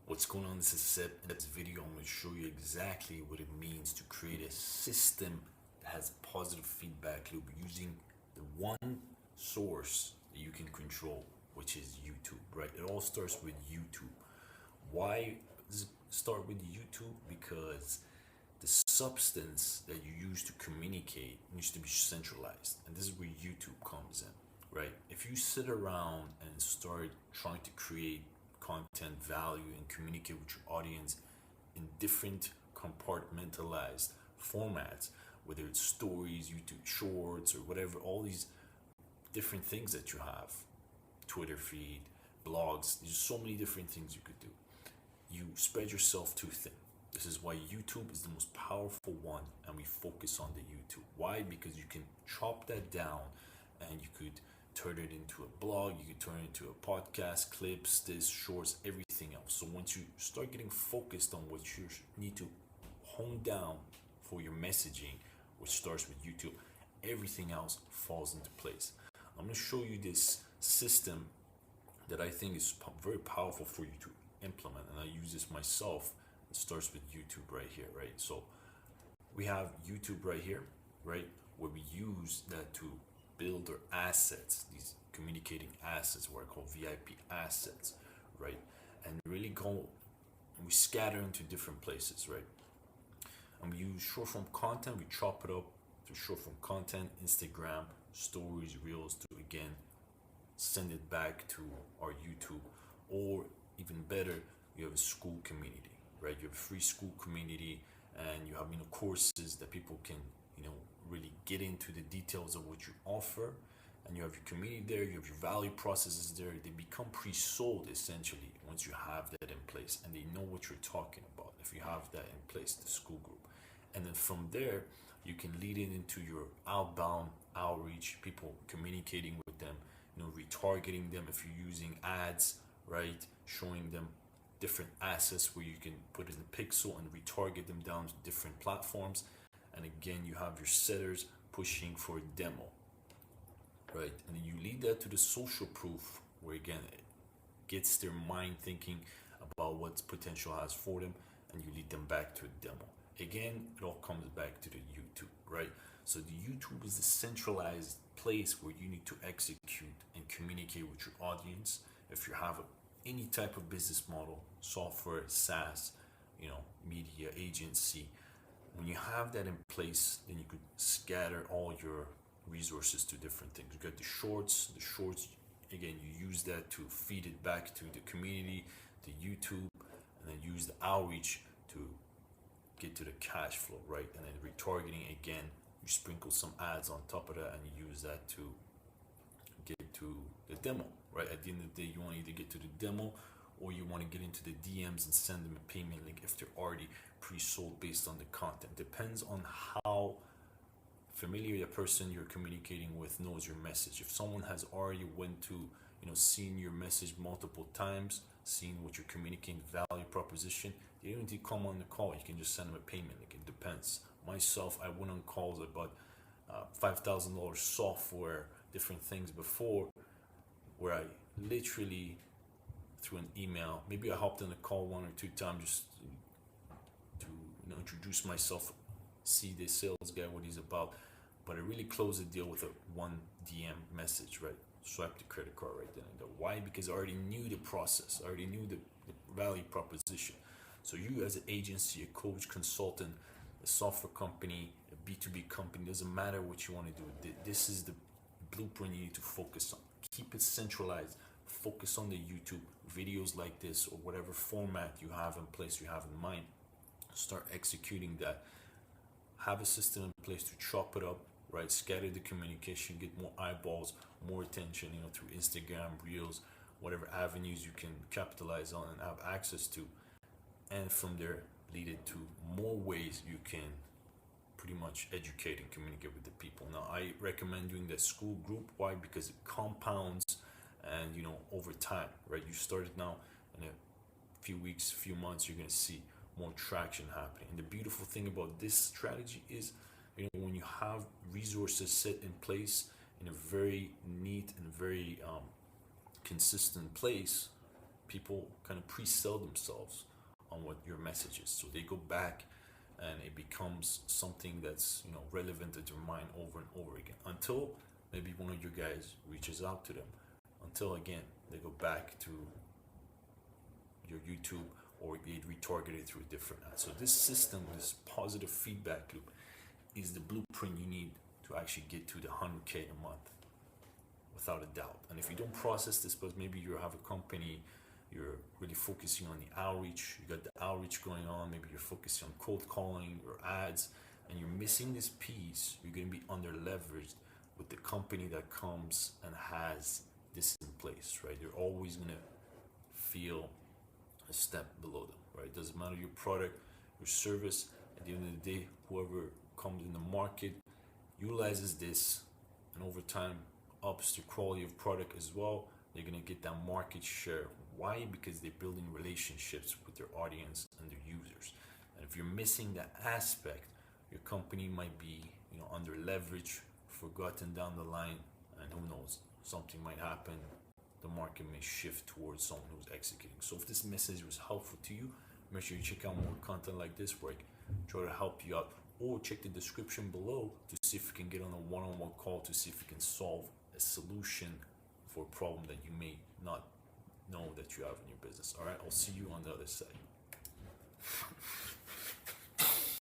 What's going on? This is Seb. In this video, I'm going to show you exactly what it means to create a system that has a positive feedback loop using the one source that you can control, which is YouTube, right? It all starts with YouTube. Why does it start with YouTube? Because the substance that you use to communicate needs to be centralized, and this is where YouTube comes in, right? If you sit around and start trying to create content value and communicate with your audience in different compartmentalized formats, whether it's stories, YouTube shorts, or whatever, all these different things that you have, Twitter feed, blogs, there's so many different things you could do. You spread yourself too thin. This is why YouTube is the most powerful one, and we focus on the YouTube. Why? Because you can chop that down and you could turn it into a blog, you could turn it into a podcast, clips, this, shorts, everything else. So once you start getting focused on what you need to hone down for your messaging, which starts with YouTube, everything else falls into place. I'm going to show you this system that I think is very powerful for you to implement, and I use this myself. It starts with YouTube right here, right? So we have YouTube right here, right, where we use that to build our assets, these communicating assets, what I call VIP assets, right? And really go, and we scatter into different places, right? And we use short form content, we chop it up to short form content, Instagram, stories, reels, to again send it back to our YouTube. Or even better, you have a school community, right? You have a free school community, and you have courses that people can really get into the details of what you offer, and you have your community there, you have your value processes there. They become pre-sold essentially once you have that in place, and they know what you're talking about if you have that in place, the school group. And then from there you can lead it into your outbound outreach, people communicating with them, retargeting them if you're using ads, right? Showing them different assets where you can put in a pixel and retarget them down to different platforms. And again, you have your setters pushing for a demo, right? And then you lead that to the social proof, where again it gets their mind thinking about what potential has for them, and you lead them back to a demo. Again, it all comes back to the YouTube, right? So the YouTube is the centralized place where you need to execute and communicate with your audience. If you have any type of business model, software, SaaS, media agency, when you have that in place, then you could scatter all your resources to different things. You got the shorts. Again, you use that to feed it back to the community, to YouTube, and then use the outreach to get to the cash flow, right? And then retargeting, again, you sprinkle some ads on top of that, and you use that to get to the demo, right? At the end of the day, you want to either get to the demo, or you want to get into the DMs and send them a payment link if they're already pre-sold based on the content. Depends on how familiar the person you're communicating with knows your message. If someone has already went to, seen your message multiple times, seen what you're communicating, value proposition, they don't need to come on the call. You can just send them a payment link. It depends. Myself, I went on calls about $5,000 software, different things before, where I literally through an email, maybe I hopped in a call one or two times just to introduce myself, see the sales guy, what he's about, but I really closed the deal with a one DM message, right? Swipe the credit card right then and there. Why? Because I already knew the process, I already knew the value proposition. So you as an agency, a coach, consultant, a software company, a B2B company, doesn't matter what you want to do. This is the blueprint you need to focus on. Keep it centralized. Focus on the YouTube videos like this, or whatever format you have in place, you have in mind. Start executing that. Have a system in place to chop it up, right? Scatter the communication, get more eyeballs, more attention, through Instagram, Reels, whatever avenues you can capitalize on and have access to. And from there, lead it to more ways you can pretty much educate and communicate with the people. Now, I recommend doing the school group. Why? Because it compounds, and over time, right? You started now, in a few weeks, few months, you're going to see more traction happening. And the beautiful thing about this strategy is, when you have resources set in place in a very neat and very consistent place, people kind of pre-sell themselves on what your message is, so they go back and it becomes something that's relevant to their mind over and over again, until maybe one of you guys reaches out to them, until again they go back to your YouTube or get retargeted through a different ad. So this system, this positive feedback loop, is the blueprint you need to actually get to the 100K a month, without a doubt. And if you don't process this, because maybe you have a company, you're really focusing on the outreach, you got the outreach going on, maybe you're focusing on cold calling or ads, and you're missing this piece, you're going to be under leveraged with the company that comes and has this in place, right? You're always going to feel a step below them, right? Doesn't matter your product, your service. At the end of the day, whoever comes in the market utilizes this, and over time ups the quality of product as well. They're gonna get that market share. Why? Because they're building relationships with their audience and their users. And if you're missing that aspect, your company might be under leverage, forgotten down the line, and who knows, something might happen. The market may shift towards someone who's executing. So if this message was helpful to you, make sure you check out more content like this where I try to help you out, or check the description below to see if you can get on a one-on-one call to see if you can solve a solution for a problem that you may not know that you have in your business. All right, I'll see you on the other side.